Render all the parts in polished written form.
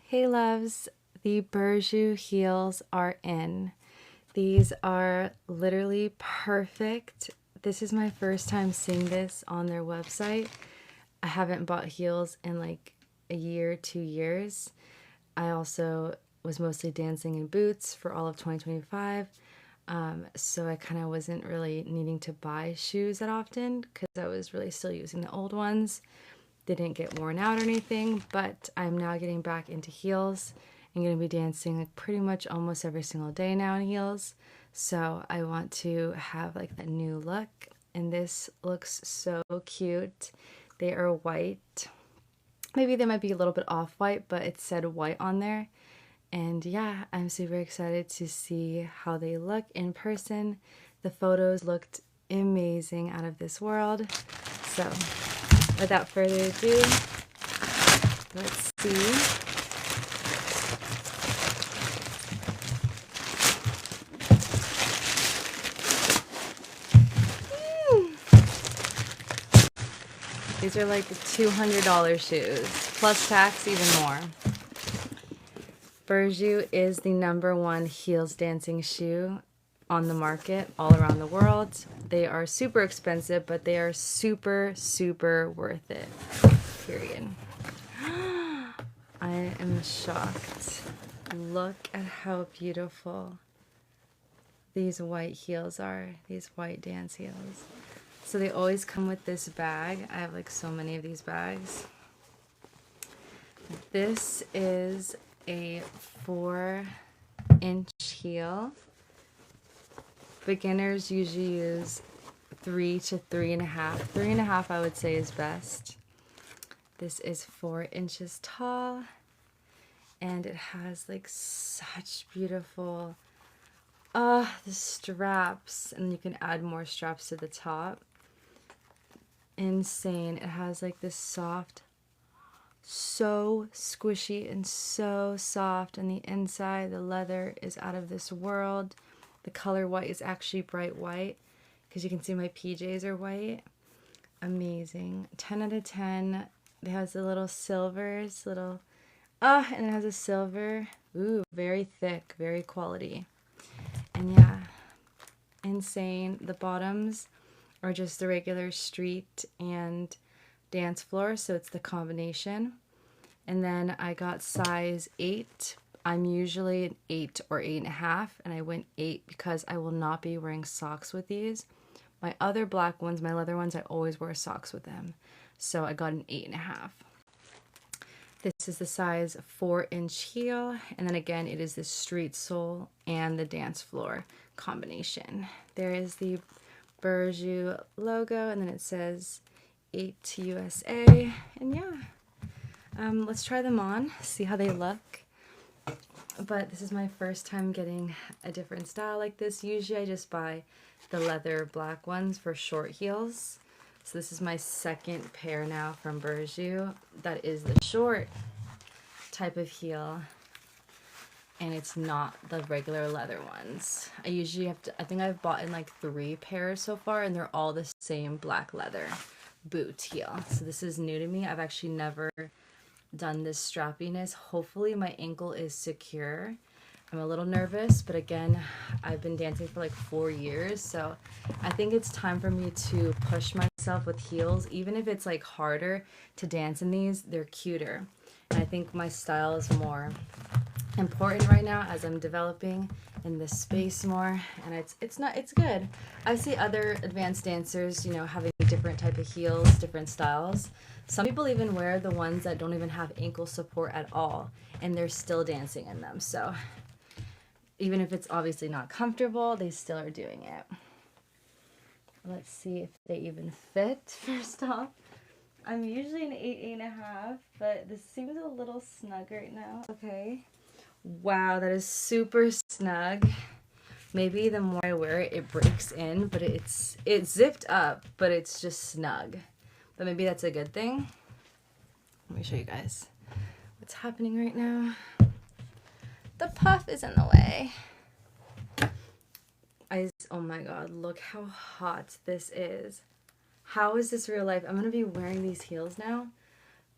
Hey loves, the BURJU heels are in. These are literally perfect. This is my first time seeing this on their website. I haven't bought heels in like a year, 2 years. I also was mostly dancing in boots for all of 2025. So I kind of wasn't really needing to buy shoes that often because I was really still using the old ones. They didn't get worn out or anything, but I'm now getting back into heels. I'm going to be dancing like pretty much almost every single day now in heels. So I want to have like that new look, and this looks so cute. They are white. Maybe they might be a little bit off-white, but it said white on there. And yeah, I'm super excited to see how they look in person. The photos looked amazing, out of this world. So without further ado, let's see. These are like $200 shoes, plus tax, even more. BURJU is the #1 heels dancing shoe on the market all around the world. They are super expensive, but they are super, super worth it. Period. I am shocked. Look at how beautiful these white heels are, these white dance heels. So they always come with this bag. I have like so many of these bags. This is a 4-inch heel. Beginners usually use 3 to 3.5. 3.5 I would say is best. This is 4 inches tall, and it has like such beautiful, the straps, and you can add more straps to the top. Insane. It has like this soft, so squishy and so soft on the inside. The leather is out of this world. The color white is actually bright white, because you can see my PJs are white. Amazing. 10 out of 10. It has the little silvers, and it has a silver. Ooh, very thick, very quality. And yeah, insane. The bottoms are just the regular street and dance floor, so it's the combination. And then I got size 8. I'm usually an 8 or 8.5, and I went 8 because I will not be wearing socks with these. My other black ones, my leather ones, I always wear socks with them. So I got an 8.5. This is the size 4-inch heel, and then again it is the street sole and the dance floor combination. There is the BURJU logo, and then it says 8 USA, and yeah. Let's try them on, see how they look. But this is my first time getting a different style like this. Usually I just buy the leather black ones for short heels. So this is my second pair now from BURJU. That is the short type of heel, and it's not the regular leather ones. I usually have to, I think I've bought in like 3 pairs so far, and they're all the same black leather boot heel. So this is new to me. I've actually never done this strappiness. Hopefully my ankle is secure. I'm a little nervous, but again, I've been dancing for like 4 years, so I think it's time for me to push myself with heels. Even if it's like harder to dance in these, they're cuter. And I think my style is more important right now as I'm developing in this space more, and it's good. I see other advanced dancers, you know, having different type of heels, different styles. Some people even wear the ones that don't even have ankle support at all, and they're still dancing in them. So even if it's obviously not comfortable, they still are doing it. Let's see if they even fit. First off, I'm usually an 8, 8.5, but this seems a little snug right now. Okay. Wow, that is super snug. Maybe the more I wear it, it breaks in, but it's zipped up, but it's just snug. But maybe that's a good thing. Let me show you guys what's happening right now. The puff is in the way. Oh my god, look how hot this is. How is this real life? I'm gonna be wearing these heels now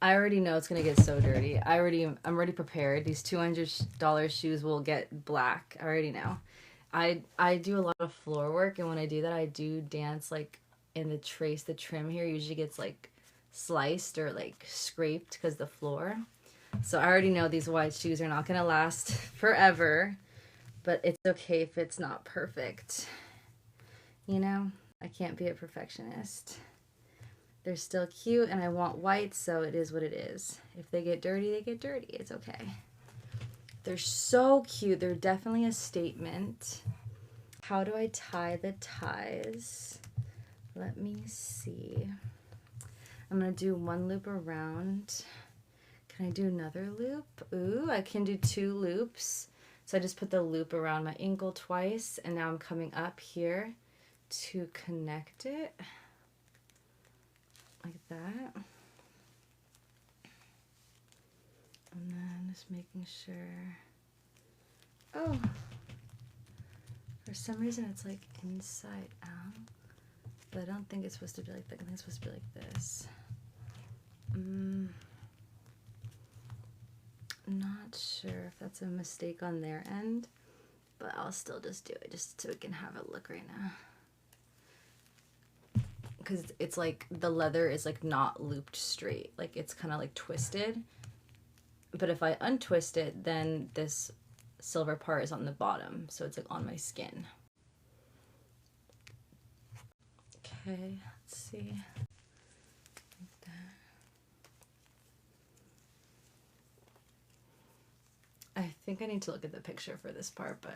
I already know it's gonna get so dirty. I'm already prepared. These $200 shoes will get black. I already know. I do a lot of floor work, and when I do that, I do dance like in the trace. The trim here usually gets like sliced or like scraped because the floor. So I already know these white shoes are not gonna last forever, but it's okay if it's not perfect. You know, I can't be a perfectionist. They're still cute, and I want white, so it is what it is. If they get dirty, they get dirty. It's okay. They're so cute. They're definitely a statement. How do I tie the ties? Let me see. I'm going to do one loop around. Can I do another loop? Ooh, I can do 2 loops. So I just put the loop around my ankle twice, and now I'm coming up here to connect it. Like that. And then just making sure. Oh, for some reason it's like inside out, but I don't think it's supposed to be like that. I think it's supposed to be like this. Not sure if that's a mistake on their end, but I'll still just do it just so we can have a look right now. Because it's like the leather is like not looped straight, like it's kind of like twisted. But if I untwist it, then this silver part is on the bottom, so it's like on my skin. Okay, let's see. Like that. I think I need to look at the picture for this part, but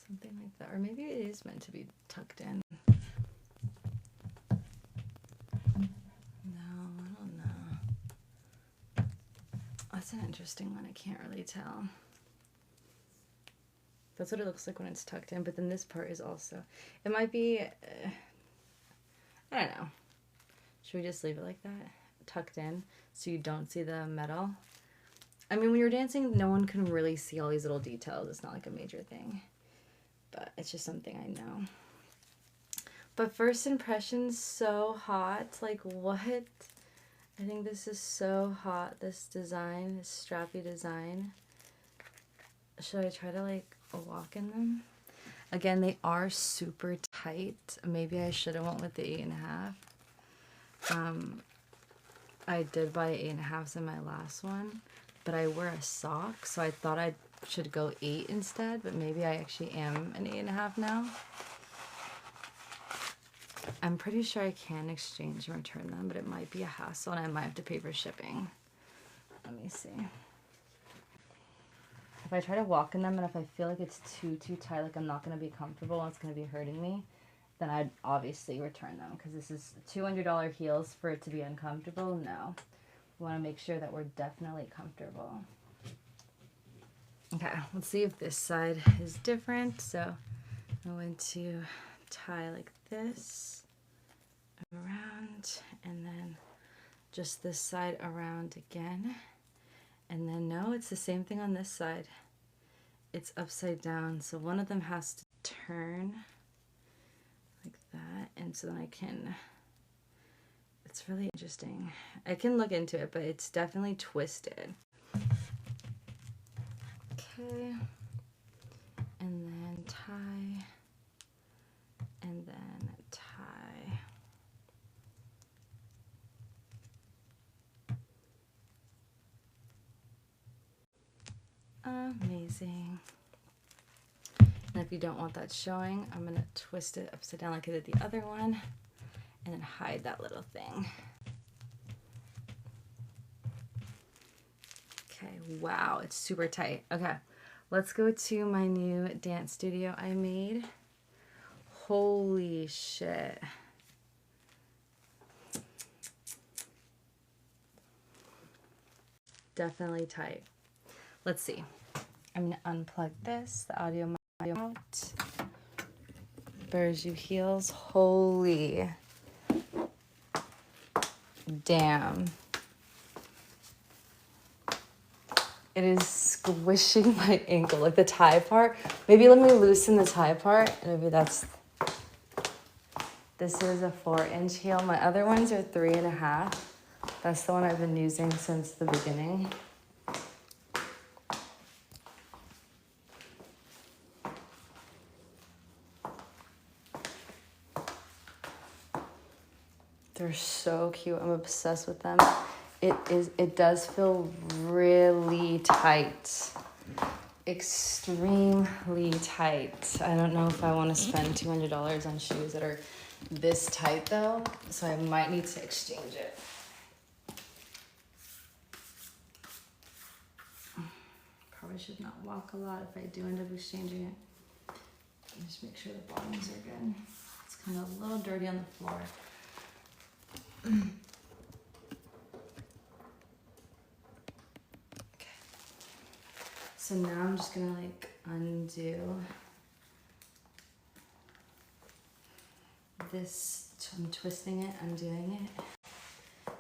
something like that. Or maybe it is meant to be tucked in. That's an interesting one. I can't really tell. That's what it looks like when it's tucked in, but then this part is also, it might be, I don't know. Should we just leave it like that? Tucked in so you don't see the metal? I mean, when you're dancing, no one can really see all these little details. It's not like a major thing, but it's just something I know. But first impressions, so hot. Like, what? I think this is so hot, this design, this strappy design. Should I try to like walk in them? Again, they are super tight. Maybe I should have went with the 8.5. I did buy 8.5s in my last one, but I wear a sock, so I thought I should go 8 instead, but maybe I actually am an 8.5 now. I'm pretty sure I can exchange and return them, but it might be a hassle and I might have to pay for shipping. Let me see. If I try to walk in them and if I feel like it's too tight, like I'm not going to be comfortable and it's going to be hurting me, then I'd obviously return them, because this is $200 heels for it to be uncomfortable. No. We want to make sure that we're definitely comfortable. Okay, let's see if this side is different. So I'm going to tie like this around, and then just this side around again, and then no, it's the same thing on this side. It's upside down, so one of them has to turn like that, and so then I can, it's really interesting. I can look into it, but it's definitely twisted. Okay, and then tie, and then tie. Amazing. And if you don't want that showing, I'm going to twist it upside down like I did the other one, and then hide that little thing. Okay, wow, it's super tight. Okay, let's go to my new dance studio I made. Holy shit. Definitely tight. Let's see. I'm going to unplug this, the audio out. BURJU heels. Holy damn. It is squishing my ankle, like the tie part. Maybe let me loosen the tie part. Maybe that's... This is a 4-inch heel. My other ones are 3.5. That's the one I've been using since the beginning. They're so cute. I'm obsessed with them. It does feel really tight. Extremely tight. I don't know if I want to spend $200 on shoes that are this tight though, so I might need to exchange it. Probably should not walk a lot if I do end up exchanging it. Just make sure the bottoms are good. It's kind of a little dirty on the floor. Okay. So now I'm just gonna like undo this. I'm twisting it, undoing it,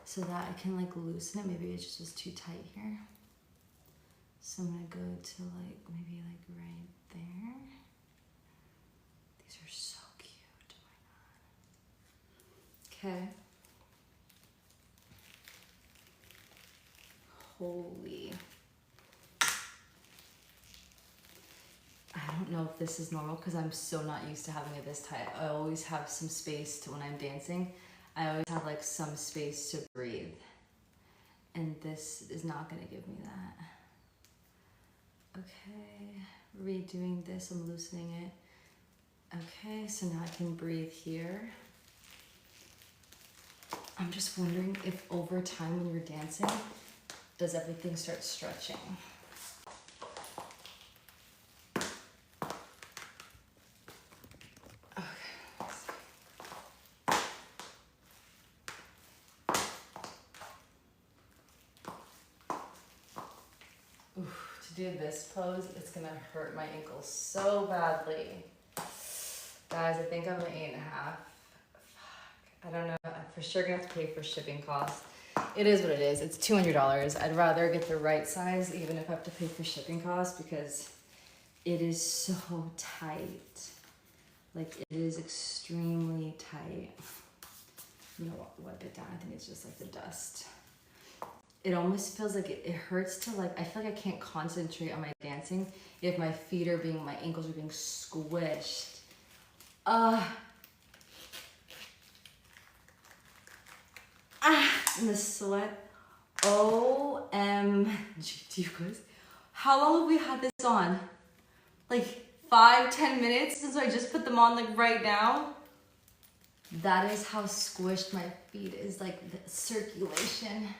so that I can like loosen it. Maybe it just was too tight here. So I'm gonna go to like maybe like right there. These are so cute. Oh my god. Okay. Holy. I don't know if this is normal because I'm so not used to having it this tight. I always have some space to when I'm dancing. I always have like some space to breathe. And this is not gonna give me that. Okay, redoing this, I'm loosening it. Okay, so now I can breathe here. I'm just wondering if over time when you're dancing, does everything start stretching? To do this pose, it's gonna hurt my ankles so badly. Guys, I think I'm an 8.5. Fuck, I don't know. I'm for sure gonna have to pay for shipping costs. It is what it is. It's $200. I'd rather get the right size, even if I have to pay for shipping costs, because it is so tight. Like, it is extremely tight. I'm gonna wipe it down. I think it's just like the dust. It almost feels like it hurts to like, I feel like I can't concentrate on my dancing if my feet are being, my ankles are being squished. And the sweat. OMG, do you guys, how long have we had this on? Like 5-10 minutes since I just put them on like right now? That is how squished my feet is, like the circulation.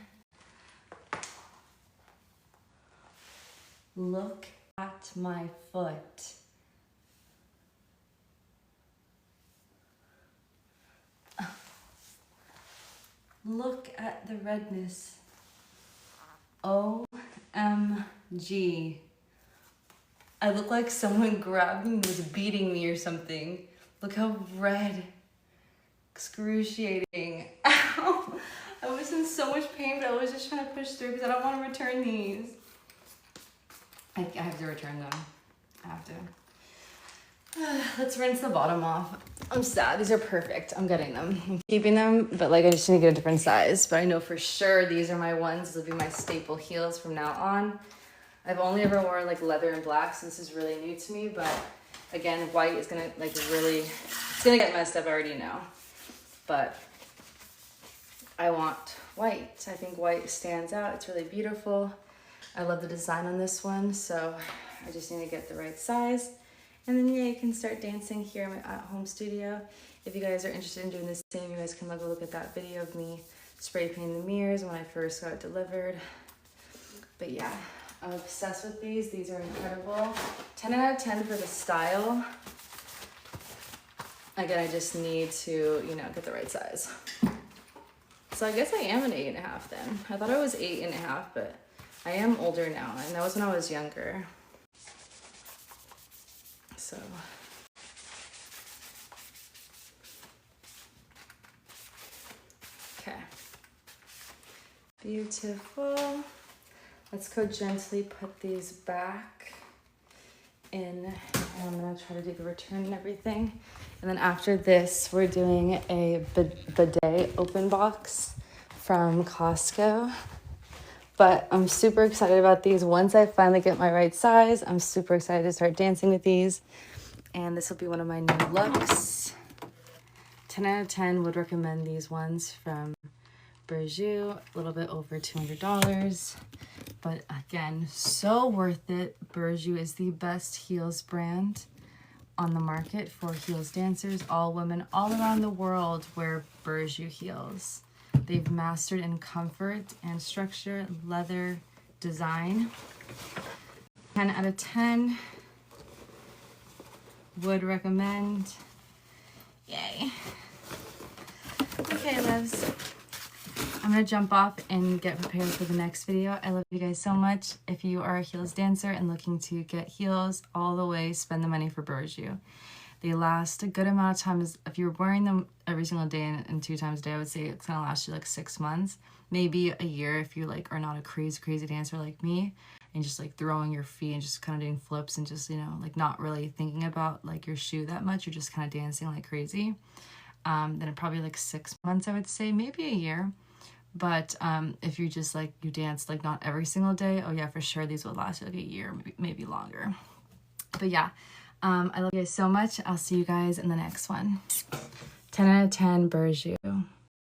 Look at my foot. Look at the redness. OMG. I look like someone grabbed me and was beating me or something. Look how red. Excruciating. Ow. I was in so much pain, but I was just trying to push through because I don't want to return these. I have to return them. I have to. Let's rinse the bottom off. I'm sad. These are perfect. I'm getting them. I'm keeping them, but like I just need to get a different size. But I know for sure these are my ones. These will be my staple heels from now on. I've only ever worn like leather and black, so this is really new to me. But again, white is gonna like really, it's gonna get messed up, I already know. But I want white. I think white stands out. It's really beautiful. I love the design on this one, so I just need to get the right size. And then yeah, you can start dancing here in my at-home studio. If you guys are interested in doing the same, you guys can go look at that video of me spray painting the mirrors when I first got it delivered. But yeah, I'm obsessed with these. These are incredible. 10 out of 10 for the style. Again, I just need to, you know, get the right size. So I guess I am an 8.5 then. I thought I was 8.5, but I am older now, and that was when I was younger. So. Okay. Beautiful. Let's go gently put these back in. And I'm gonna try to do the return and everything. And then after this, we're doing a bidet open box from Costco. But I'm super excited about these. Once I finally get my right size, I'm super excited to start dancing with these. And this will be one of my new looks. 10 out of 10 would recommend these ones from BURJU, a little bit over $200. But again, so worth it. BURJU is the best heels brand on the market for heels dancers. All women all around the world wear BURJU heels. They've mastered in comfort and structure, leather, design. 10 out of 10 would recommend. Yay. Okay, loves. I'm going to jump off and get prepared for the next video. I love you guys so much. If you are a heels dancer and looking to get heels all the way, spend the money for BURJU. They last a good amount of time. If you're wearing them every single day and 2 times a day, I would say it's going to last you like 6 months, maybe a year if you like are not a crazy dancer like me and just like throwing your feet and just kind of doing flips and just, you know, like not really thinking about like your shoe that much. You're just kind of dancing like crazy. Then probably like 6 months, I would say, maybe a year. But if you just like you dance like not every single day, oh yeah, for sure these will last you like a year, maybe longer. But yeah, I love you guys so much. I'll see you guys in the next one. 10 out of 10 BURJU.